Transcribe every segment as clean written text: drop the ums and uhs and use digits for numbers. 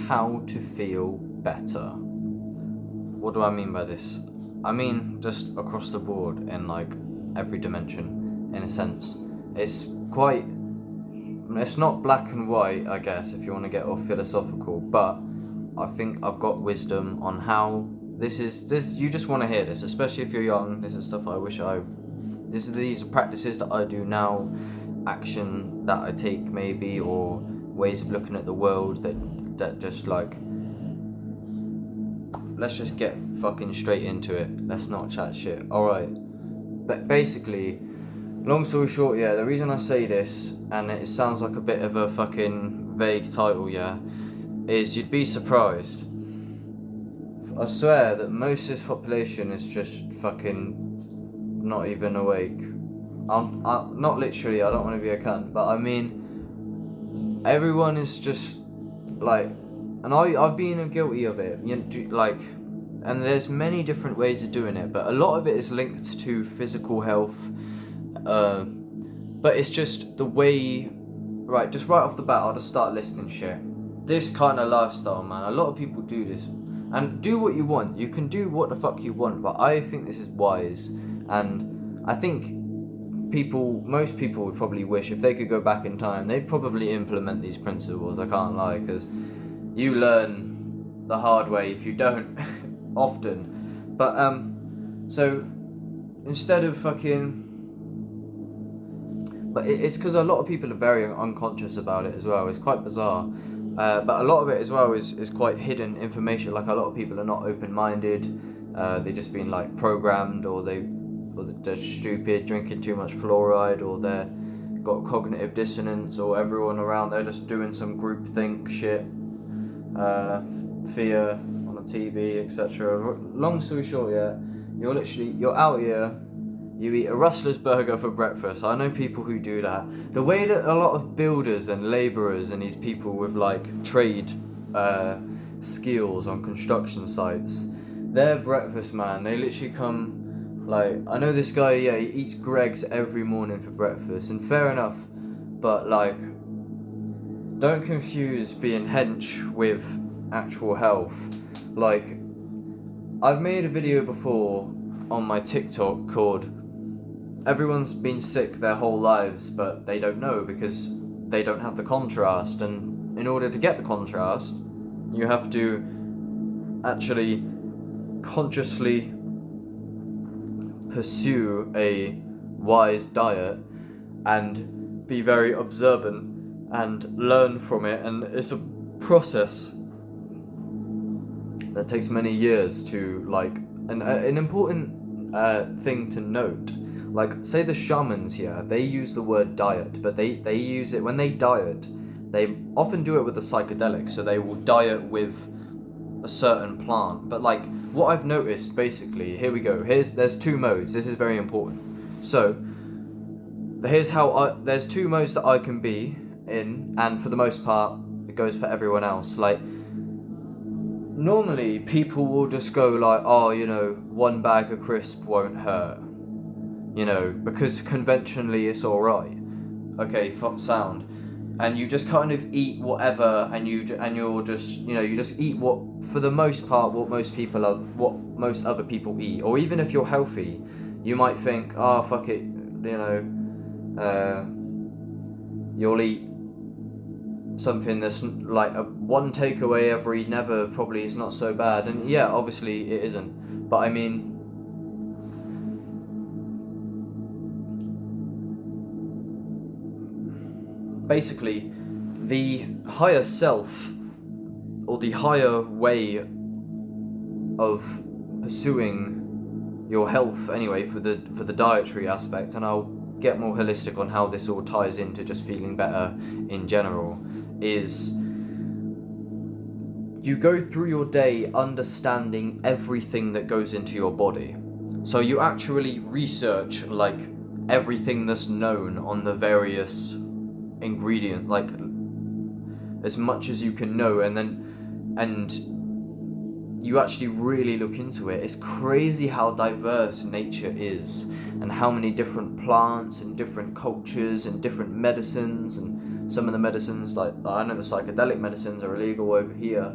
how to feel better. What do I mean by this? I mean just across the board in like every dimension, in a sense. It's not black and white, I guess, if you want to get all philosophical, but I think I've got wisdom on how this you just want to hear this, especially if you're young. This is stuff these are practices that I do now, action that I take maybe, or ways of looking at the world that just like, let's just get fucking straight into it. Let's not chat shit. Alright. But basically, long story short, yeah, the reason I say this, and it sounds like a bit of a fucking vague title, yeah, is you'd be surprised. I swear that most of this population is just fucking not even awake. I'm not literally, I don't want to be a cunt, but I mean, everyone is just like, and I've been guilty of it, you know, like, and there's many different ways of doing it, but a lot of it is linked to physical health, but it's just the way, right, just right off the bat, I'll just start listing shit. This kind of lifestyle, man, a lot of people do this, and do what you want, you can do what the fuck you want, but I think this is wise, and I think most people would probably wish if they could go back in time, they'd probably implement these principles, I can't lie, because you learn the hard way if you don't, often. But, so, instead of fucking, but it's because a lot of people are very unconscious about it as well, it's quite bizarre, but a lot of it as well is quite hidden information, like a lot of people are not open-minded, they've just been like programmed, or they're stupid, drinking too much fluoride, or they're got cognitive dissonance, or everyone around they're just doing some groupthink shit, fear on the TV, etc. Long story short, yeah, you're out here, you eat a Rustler's burger for breakfast. I know people who do that. The way that a lot of builders and labourers and these people with like trade skills on construction sites, their breakfast, man, they literally come. Like, I know this guy, yeah, he eats Greggs every morning for breakfast, and fair enough, but like, don't confuse being hench with actual health. Like, I've made a video before on my TikTok called "Everyone's been sick their whole lives, but they don't know because they don't have the contrast," and in order to get the contrast, you have to actually consciously pursue a wise diet and be very observant and learn from it, and it's a process that takes many years to like, an important thing to note, like say the shamans here, they use the word diet, but they use it when they diet, they often do it with a psychedelic, so they will diet with a certain plant, but like what I've noticed, basically, here we go, there's two modes, this is very important. So here's how there's two modes that I can be in, and for the most part it goes for everyone else. Like, normally people will just go like, oh, you know, one bag of crisp won't hurt, you know, because conventionally it's alright, okay, sound, and you just kind of eat whatever, and you're just, you know, you just eat what, for the most part, what most other people eat. Or even if you're healthy, you might think, oh, fuck it, you know, you'll eat something that's like a one takeaway every never probably is not so bad. And yeah, obviously it isn't, but I mean, basically the higher self, or the higher way of pursuing your health anyway, for the dietary aspect, and I'll get more holistic on how this all ties into just feeling better in general, is you go through your day understanding everything that goes into your body. So you actually research like everything that's known on the various ingredients, like as much as you can know, and you actually really look into it. It's crazy how diverse nature is, and how many different plants and different cultures and different medicines and some of the medicines, like I know the psychedelic medicines are illegal over here,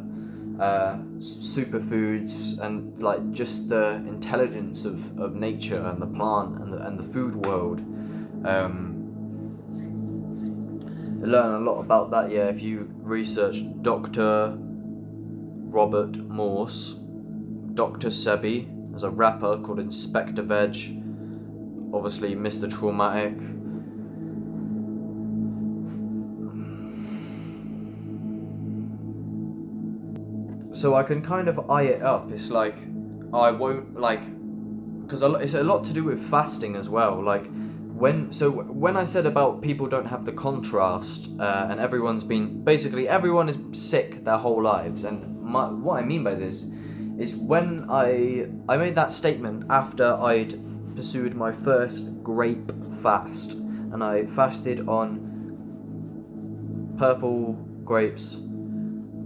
superfoods, and like just the intelligence of nature and the plant and the food world. You learn a lot about that, yeah, if you research Dr. Robert Morse, Dr. Sebi. There's a rapper called Inspector Veg, obviously Mr. Traumatic. So I can kind of eye it up. It's like, I won't, like, because it's a lot to do with fasting as well. Like, when I said about people don't have the contrast, and everyone is sick their whole lives, and what I mean by this is when I made that statement after I'd pursued my first grape fast, and I fasted on purple grapes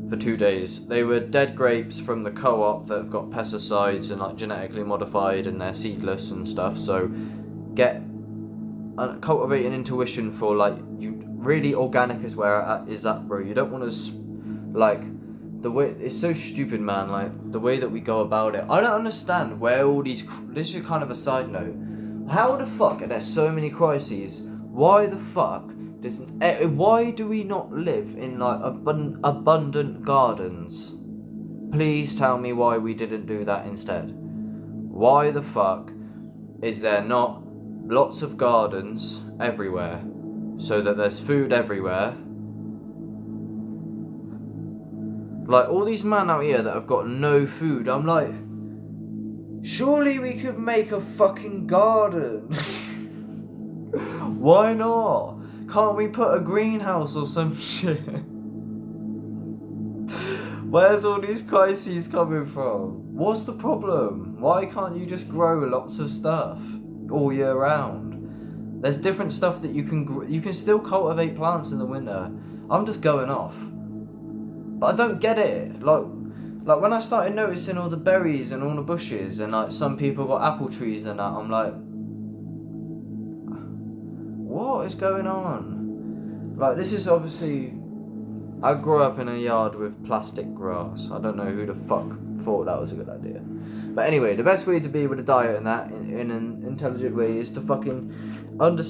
for 2 days. They were dead grapes from the co-op that have got pesticides and like genetically modified, and they're seedless and stuff. So cultivate an intuition for like, you really organic is where is that, bro. You don't want to like the way, it's so stupid, man, like the way that we go about it. I don't understand where all these, this is kind of a side note, how the fuck are there so many crises? Why the fuck why do we not live in like abundant gardens? Please tell me why we didn't do that instead. Why the fuck is there not lots of gardens everywhere so that there's food everywhere? Like, all these men out here that have got no food, I'm like, surely we could make a fucking garden. Why not? Can't we put a greenhouse or some shit? Where's all these crises coming from? What's the problem? Why can't you just grow lots of stuff all year round? There's different stuff that you can still cultivate plants in the winter. I'm just going off. But I don't get it. Like when I started noticing all the berries and all the bushes, and like some people got apple trees and that, I'm like, what is going on? Like, this is obviously, I grew up in a yard with plastic grass. I don't know who the fuck thought that was a good idea. But anyway, the best way to be able to diet in that, in an intelligent way, is to fucking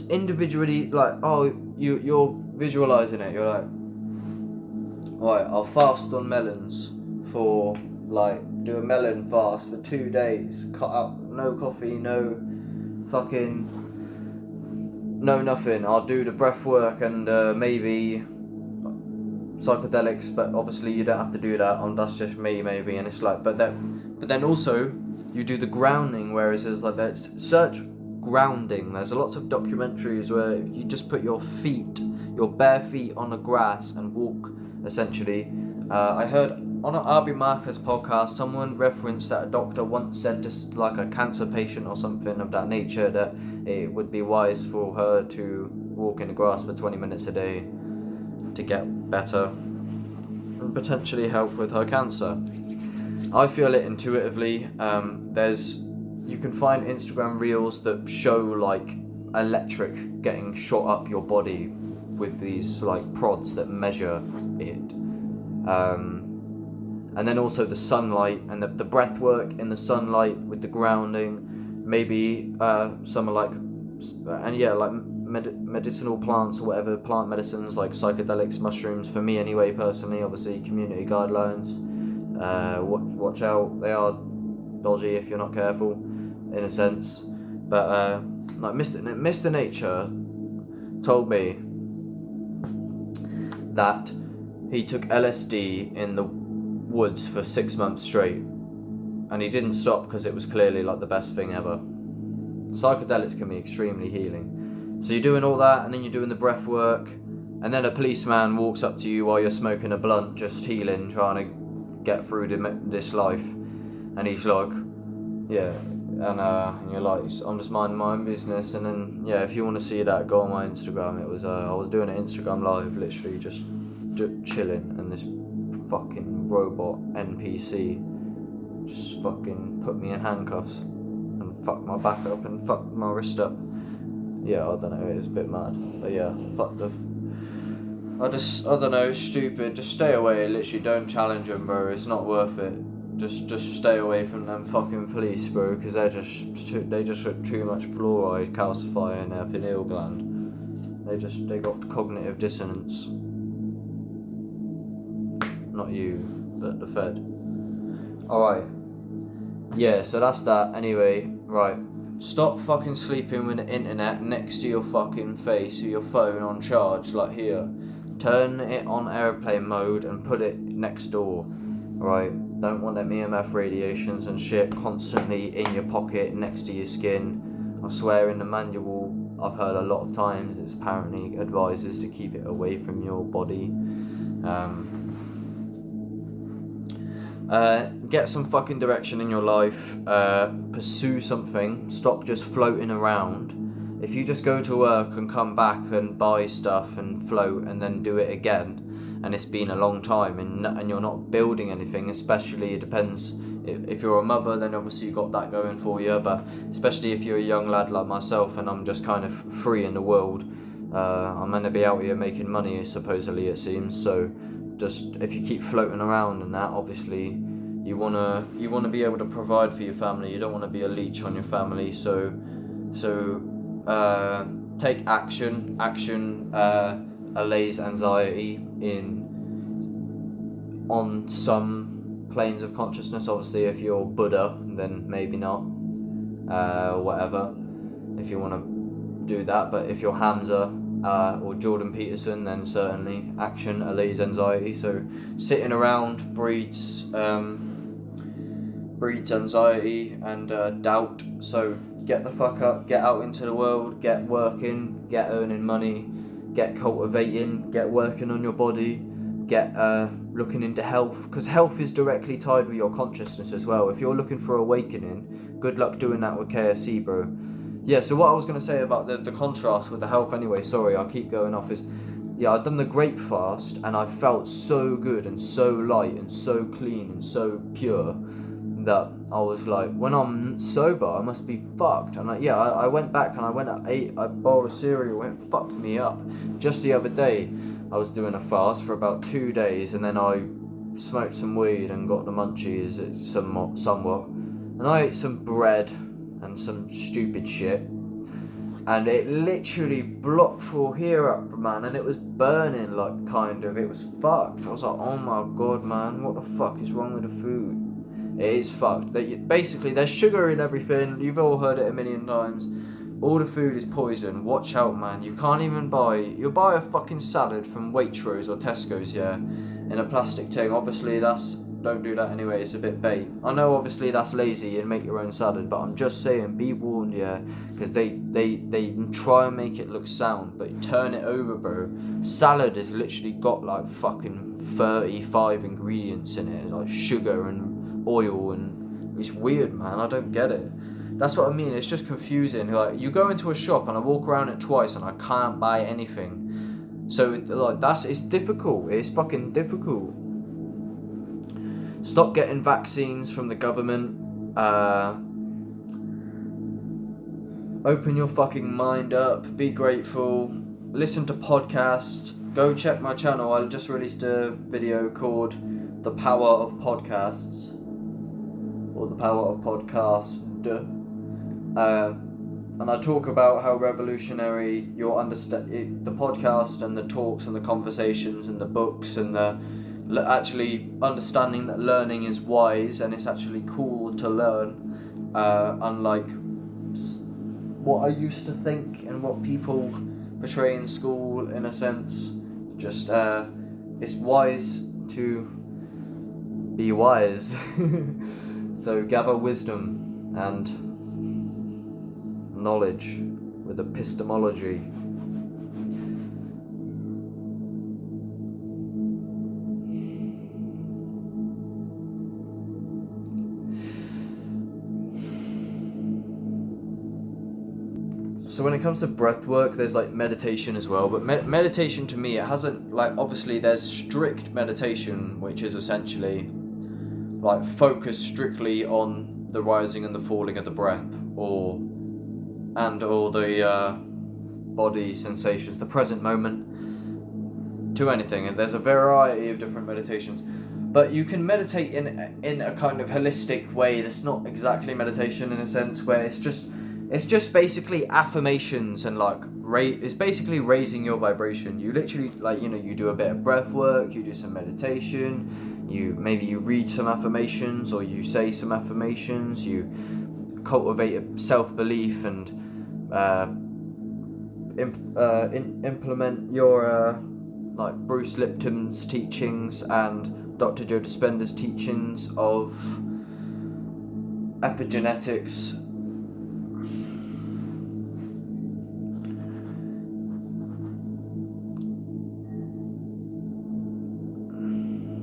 individually, like, oh, you're visualizing it. You're like, alright, I'll fast on melons for, like, do a melon fast for 2 days. Cut out, no coffee, no fucking, no nothing. I'll do the breath work and maybe psychedelics, but obviously you don't have to do that. That's just me, maybe. And it's like, but then also you do the grounding, whereas there's like that, search grounding. There's lots of documentaries where you just put your bare feet on the grass and walk. Essentially, I heard on an Arby Marcus podcast, someone referenced that a doctor once said to like a cancer patient or something of that nature that it would be wise for her to walk in the grass for 20 minutes a day to get better and potentially help with her cancer. I feel it intuitively. You can find Instagram reels that show like electric getting shot up your body with these like prods that measure it, and then also the sunlight and the breath work in the sunlight with the grounding, maybe some like, and yeah, like medicinal plants or whatever, plant medicines like psychedelics, mushrooms, for me anyway, personally. Obviously community guidelines, watch out, they are dodgy if you're not careful, in a sense. But like Mr. Nature told me that he took LSD in the woods for 6 months straight, and he didn't stop because it was clearly like the best thing ever. Psychedelics can be extremely healing. So you're doing all that, and then you're doing the breath work, and then a policeman walks up to you while you're smoking a blunt, just healing, trying to get through this life, and he's like, yeah, and you're like, I'm just minding my own business. And then, yeah, if you want to see that, go on my Instagram. It was I was doing an Instagram live, literally just chilling, and this fucking robot NPC just fucking put me in handcuffs and fucked my back up and fucked my wrist up. Yeah, I don't know, it was a bit mad, but yeah, I don't know, it's stupid. Just stay away. Literally, don't challenge them, bro. It's not worth it. Just stay away from them fucking police, bro, because they just got too much fluoride calcifying their pineal gland. They got cognitive dissonance. Not you, but the Fed. Alright. Yeah, so that's that. Anyway, right. Stop fucking sleeping with the internet next to your fucking face or your phone on charge, like here. Turn it on airplane mode and put it next door. Right? Don't want them EMF radiations and shit constantly in your pocket next to your skin. I swear in the manual, I've heard a lot of times, it's apparently advises to keep it away from your body. Get some fucking direction in your life. Pursue something. Stop just floating around. If you just go to work and come back and buy stuff and float and then do it again, and it's been a long time and you're not building anything, especially it depends. If you're a mother, then obviously you got that going for you, but especially if you're a young lad like myself and I'm just kind of free in the world, I'm going to be out here making money, supposedly it seems. So just if you keep floating around and that, obviously you wanna be able to provide for your family. You don't want to be a leech on your family. So take action. Action allays anxiety on some planes of consciousness. Obviously, if you're Buddha, then maybe not. Whatever. If you want to do that, but if you're Hamza or Jordan Peterson, then certainly action allays anxiety. So sitting around breeds anxiety and doubt. So get the fuck up, get out into the world, get working, get earning money, get cultivating, get working on your body, get looking into health, because health is directly tied with your consciousness as well. If you're looking for awakening, good luck doing that with KFC, bro. Yeah, so what I was going to say about the contrast with the health anyway, sorry, I'll keep going off, is, yeah, I've done the grape fast and I felt so good and so light and so clean and so pure that I was like, when I'm sober, I must be fucked. And I went back and I ate a bowl of cereal and it fucked me up. Just the other day, I was doing a fast for about 2 days and then I smoked some weed and got the munchies somewhat. And I ate some bread and some stupid shit. And it literally blocked all here up, man, and it was burning, like, kind of. It was fucked. I was like, oh my god, man, what the fuck is wrong with the food? It is fucked. Basically, there's sugar in everything. You've all heard it a million times. All the food is poison. Watch out, man. You can't even you'll buy a fucking salad from Waitrose or Tesco's, yeah, in a plastic thing. Obviously, don't do that anyway, it's a bit bait. I know obviously that's lazy and make your own salad, but I'm just saying, be warned, yeah, because they try and make it look sound, but you turn it over, bro. Salad has literally got like fucking 35 ingredients in it, like sugar and oil, and it's weird, man. I don't get it. That's what I mean, it's just confusing. Like, you go into a shop and I walk around it twice and I can't buy anything. So like it's difficult. It's fucking difficult. Stop getting vaccines from the government. Open your fucking mind up. Be grateful. Listen to podcasts. Go check my channel. I just released a video called The Power of Podcasts. Or The Power of Podcast. And I talk about how revolutionary the podcast and the talks and the conversations and the books and actually understanding that learning is wise and it's actually cool to learn, unlike what I used to think and what people portray in school, in a sense. Just it's wise to be wise. So gather wisdom and knowledge with epistemology. So when it comes to breath work, there's like meditation as well, but meditation to me, it hasn't, like, obviously there's strict meditation, which is essentially like focused strictly on the rising and the falling of the breath, or the body sensations, the present moment. to anything, and there's a variety of different meditations. But you can meditate in a kind of holistic way that's not exactly meditation, in a sense, where it's just basically affirmations and like it's basically raising your vibration. You literally, like, you know, you do a bit of breath work, you do some meditation, maybe you read some affirmations, or you say some affirmations, you cultivate a self-belief and implement your like Bruce Lipton's teachings and Dr. Joe Dispenza's teachings of epigenetics.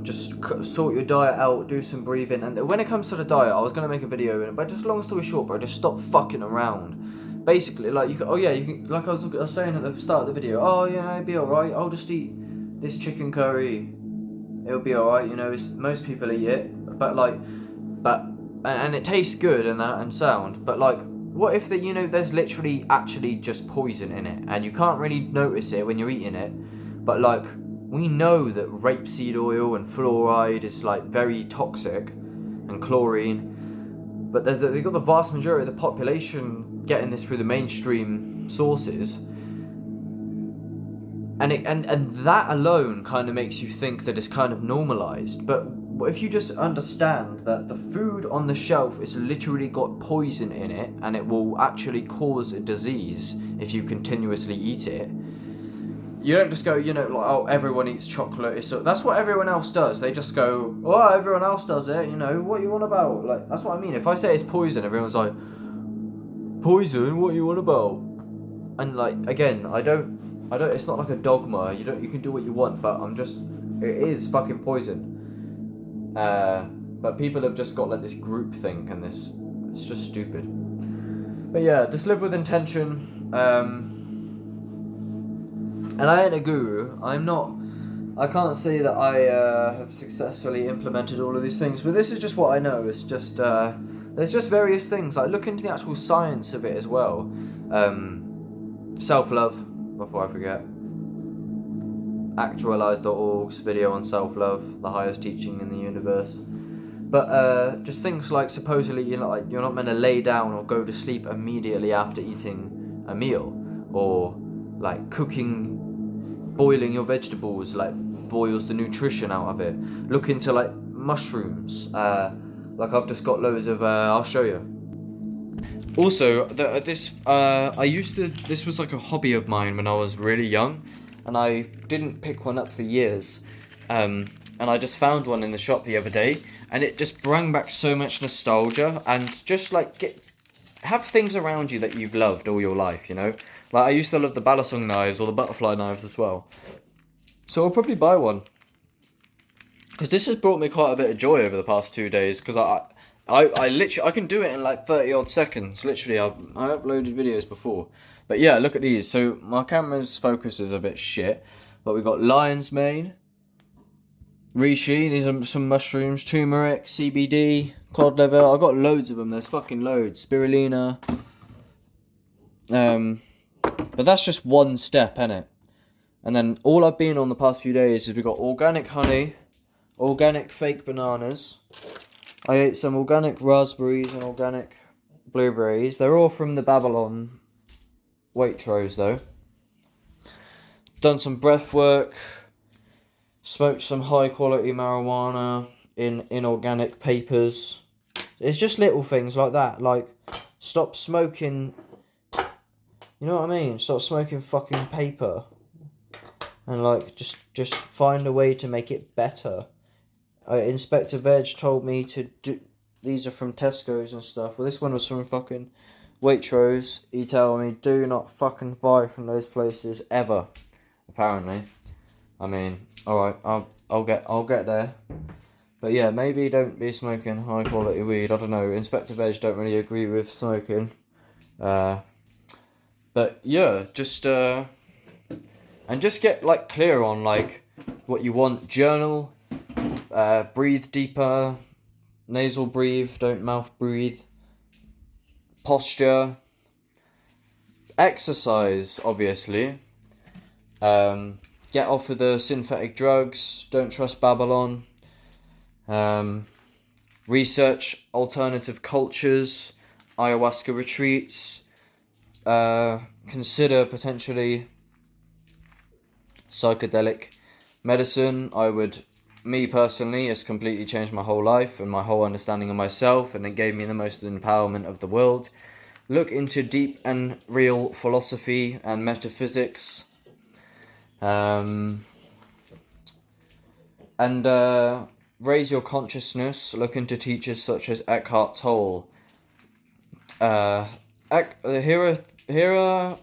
Just sort your diet out, do some breathing. And when it comes to the diet, I was going to make a video, but just long story short, bro, just stop fucking around. Basically, like, you can, like I was saying at the start of the video, oh yeah, it'll be alright, I'll just eat this chicken curry, it'll be alright, you know, most people eat it, and it tastes good and that, and sound, but like, what if there's literally actually just poison in it, and you can't really notice it when you're eating it, but like, we know that rapeseed oil and fluoride is like very toxic, and chlorine, but they've got the vast majority of the population getting this through the mainstream sources, and that alone kind of makes you think that it's kind of normalized. But if you just understand that the food on the shelf is literally got poison in it, and it will actually cause a disease if you continuously eat it, you don't just go, like, oh, everyone eats chocolate. That's what everyone else does. They just go, oh, everyone else does it. What you on about? Like, that's what I mean. If I say it's poison, everyone's like, poison? What you on about? And like, again, I don't. It's not like a dogma. You can do what you want, but it is fucking poison. But people have just got like this group think, and it's just stupid. But yeah, just live with intention. And I ain't a guru. I can't say that I have successfully implemented all of these things, but this is just what I know. It's just, there's just various things. Like, look into the actual science of it as well. Self-love, before I forget. Actualize.org's video on self-love, the highest teaching in the universe. But just things like, supposedly, you're not meant to lay down or go to sleep immediately after eating a meal, or like boiling your vegetables, like, boils the nutrition out of it. Look into like mushrooms. Like, I've just got loads of. I'll show you. Also, this was like a hobby of mine when I was really young, and I didn't pick one up for years. And I just found one in the shop the other day, and it just brought back so much nostalgia, and just like have things around you that you've loved all your life, Like, I used to love the balisong knives or the butterfly knives as well. So I'll probably buy one. Because this has brought me quite a bit of joy over the past 2 days, because I literally, I can do it in like 30 odd seconds, literally. I uploaded videos before. But yeah, look at these. So my camera's focus is a bit shit, but we've got lion's mane, reishi, these are some mushrooms, turmeric, CBD, cod liver. I've got loads of them, there's fucking loads, spirulina. But that's just one step, innit? And then all I've been on the past few days is we've got organic honey, organic fake bananas. I ate some organic raspberries and organic blueberries. They're all from the Babylon Waitrose, though. Done some breath work. Smoked some high quality marijuana in organic papers. It's just little things like that. Like, stop smoking. You know what I mean? Stop smoking fucking paper. And like, just find a way to make it better. Inspector Veg told me to do. These are from Tesco's and stuff. Well, this one was from fucking Waitrose. He told me, do not fucking buy from those places ever. Apparently. I mean, alright, I'll get there. But yeah, maybe don't be smoking high quality weed. I don't know. Inspector Veg don't really agree with smoking. But yeah, just and just get like clear on like what you want. Journal, breathe deeper, nasal breathe, don't mouth breathe. Posture, exercise, obviously. get off of the synthetic drugs. Don't trust Babylon. Research alternative cultures, ayahuasca retreats. Consider potentially psychedelic medicine. Me personally, it's completely changed my whole life and my whole understanding of myself, and it gave me the most empowerment of the world. Look into deep and real philosophy and metaphysics. And raise your consciousness. Look into teachers such as Eckhart Tolle. Here are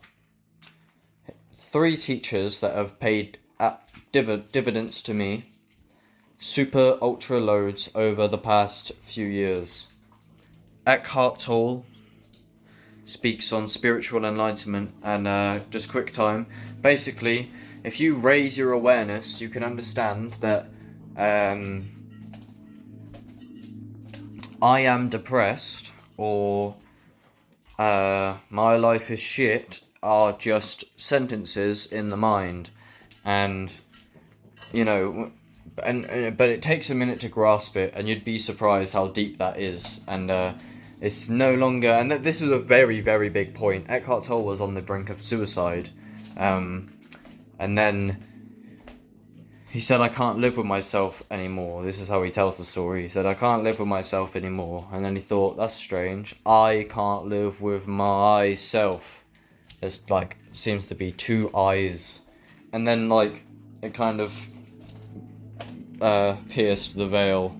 3 teachers that have paid dividends to me, super ultra loads, over the past few years. Eckhart Tolle speaks on spiritual enlightenment, and just quick time. Basically, if you raise your awareness, you can understand that I am depressed, or my life is shit, are just sentences in the mind. And, you know, but it takes a minute to grasp it, and you'd be surprised how deep that is. And it's no longer, and this is a very, very big point. Eckhart Tolle was on the brink of suicide, and then he said, I can't live with myself anymore. This is how he tells the story. He said, I can't live with myself anymore. And then he thought, that's strange. I can't live with myself. There's seems to be 2 eyes. And then it kind of pierced the veil.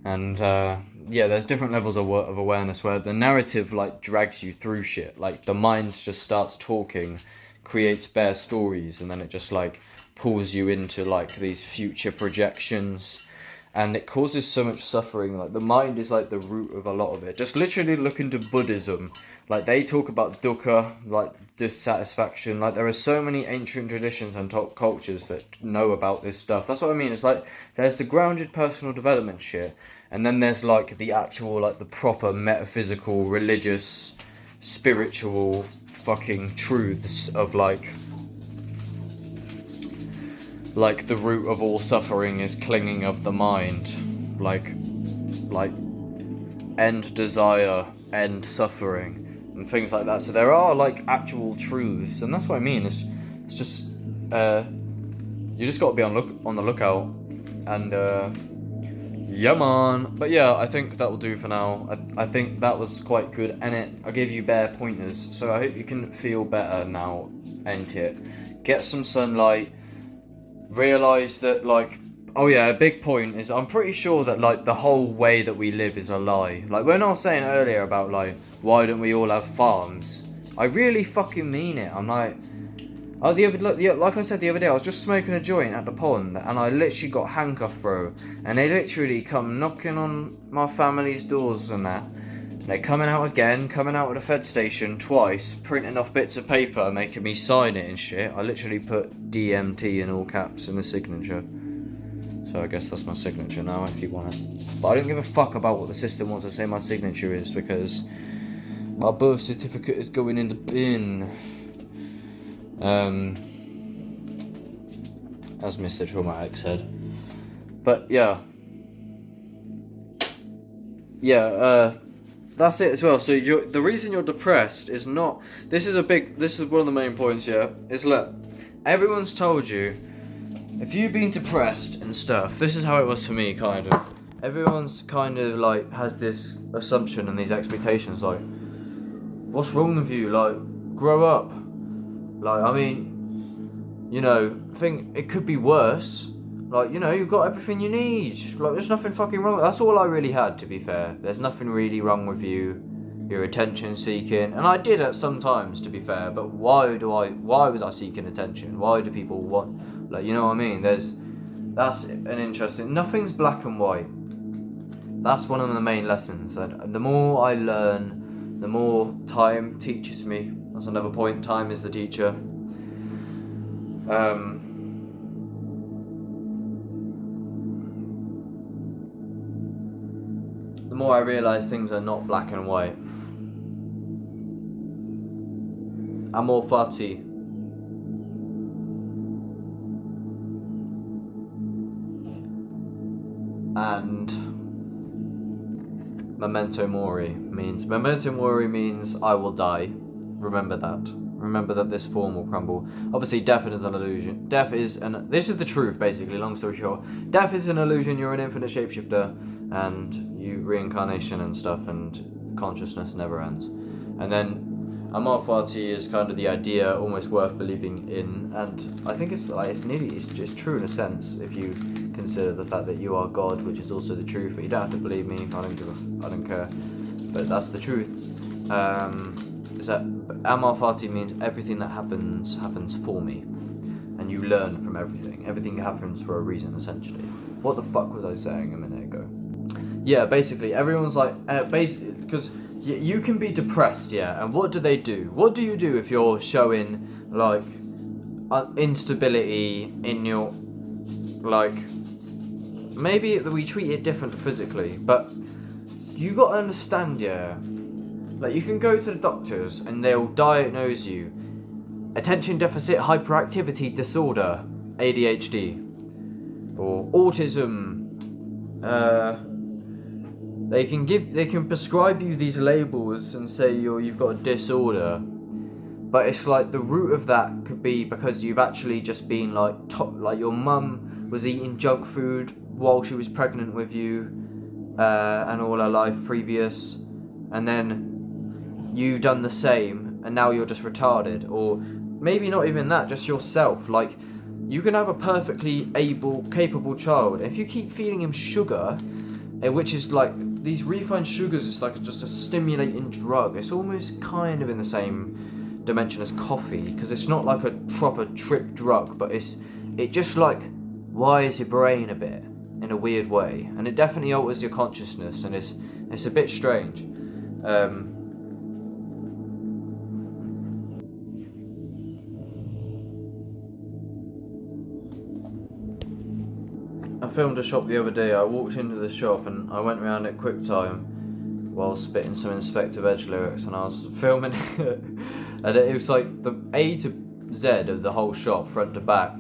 And there's different levels of awareness where the narrative drags you through shit. The mind just starts talking, creates bare stories, and then it just pulls you into these future projections, and it causes so much suffering. The mind is the root of a lot of it. Just literally look into Buddhism. They talk about dukkha, dissatisfaction. There are so many ancient traditions and cultures that know about this stuff. That's what I mean. It's there's the grounded personal development shit, and then there's the actual the proper metaphysical, religious, spiritual fucking truths of the root of all suffering is clinging of the mind, end desire, end suffering, and things like that. So there are actual truths, and that's what I mean. It's just you just got to be on the lookout, and yeah, man. But yeah, I think that will do for now. I think that was quite good, and I gave you bare pointers, so I hope you can feel better now, ain't it? Get some sunlight. Realise that a big point is, I'm pretty sure that the whole way that we live is a lie. When I was saying earlier about why don't we all have farms, I really fucking mean it. I'm like I said the other day, I was just smoking a joint at the pond, and I literally got handcuffed, bro, and they literally come knocking on my family's doors and that. They're coming out of the Fed station twice, printing off bits of paper, making me sign it and shit. I literally put DMT in all caps in the signature. So I guess that's my signature now, if you want it. But I don't give a fuck about what the system wants to say my signature is, because my birth certificate is going in the bin. As Mr. Traumatic said. But yeah, that's it as well. So the reason you're depressed is not. This is one of the main points here. Is everyone's told you, if you've been depressed and stuff. This is how it was for me, kind of. Everyone's kind of has this assumption and these expectations. What's wrong with you? Grow up. I mean, think it could be worse. You've got everything you need. There's nothing fucking wrong. That's all I really had, to be fair. There's nothing really wrong with you. You're attention seeking. And I did at some times, to be fair. But why was I seeking attention? Why do people want, you know what I mean? That's an interesting, nothing's black and white. That's one of the main lessons. And the more I learn, the more time teaches me. That's another point. Time is the teacher. The more I realise things are not black and white. Amor fati. and memento mori means I will die. Remember that. Remember that this form will crumble. Obviously, death is an illusion. This is the truth, basically, long story short. Death is an illusion, you're an infinite shapeshifter, and you reincarnation and stuff, and consciousness never ends. And then Amar Fati is kind of the idea, almost worth believing in, and I think it's just true in a sense, if you consider the fact that you are God, which is also the truth, but you don't have to believe me, I don't care. But that's the truth. Is that Amar Fati means everything that happens for me, and you learn from everything. Everything happens for a reason, essentially. What the fuck was I saying a minute ago? Yeah, basically, everyone's like, because you can be depressed, yeah, and what do they do? What do you do if you're showing, like, instability in your, like, maybe we treat it different physically, but you gotta understand, yeah, like, you can go to the doctors and they'll diagnose you attention deficit hyperactivity disorder, ADHD, or autism. They can prescribe you these labels and say you've got a disorder, but it's like the root of that could be because you've actually just been like your mum was eating junk food while she was pregnant with you, and all her life previous, and then you done the same, and now you're just retarded, or maybe not even that, just yourself. Like, you can have a perfectly capable child. If you keep feeding him sugar, which is like, these refined sugars is like just a stimulating drug. It's almost kind of in the same dimension as coffee, because it's not like a proper trip drug, but it just like wires your brain a bit in a weird way, and it definitely alters your consciousness, and it's a bit strange. I filmed a shop the other day. I walked into the shop and I went around at QuickTime while spitting some Inspector Edge lyrics, and I was filming it, and it was like the A to Z of the whole shop, front to back.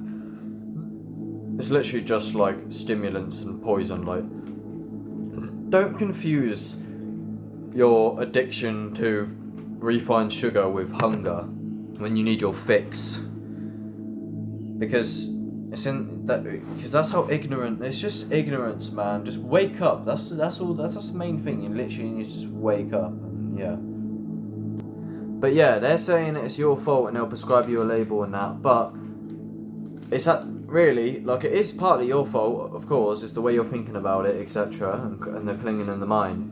It's literally just like stimulants and poison. Like, don't confuse your addiction to refined sugar with hunger when you need your fix, because that's how ignorant. It's just ignorance, man. Just wake up. That's all. That's the main thing. You literally need to just wake up. And yeah. But yeah, they're saying it's your fault and they'll prescribe you a label and that. But it's that really, like, it is partly your fault, of course. It's the way you're thinking about it, etc. And the clinging in the mind.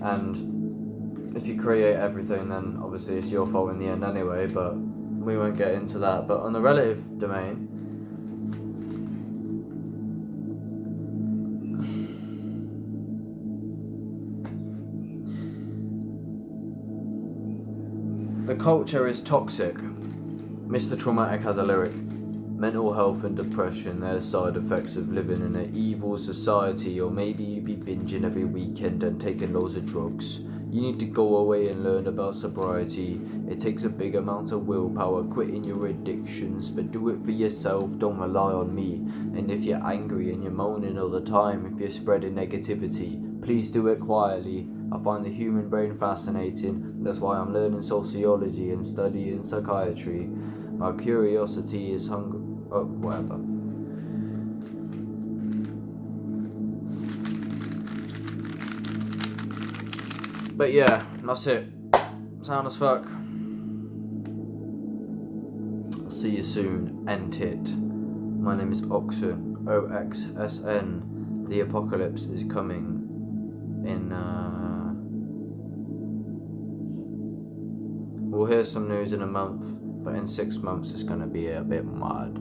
And if you create everything, then obviously it's your fault in the end anyway. But we won't get into that. But on the relative domain, the culture is toxic. Mr. Traumatic has a lyric. Mental health and depression, they're side effects of living in an evil society, or maybe you be binging every weekend and taking loads of drugs. You need to go away and learn about sobriety. It takes a big amount of willpower, quitting your addictions, but do it for yourself, don't rely on me. And if you're angry and you're moaning all the time, if you're spreading negativity, please do it quietly. I find the human brain fascinating, that's why I'm learning sociology and studying psychiatry. My curiosity is whatever. But yeah, that's it. Sound as fuck. I'll see you soon. End it. My name is OXSN. OXSN. The apocalypse is coming in. We'll hear some news in a month, but in 6 months it's gonna be a bit mad.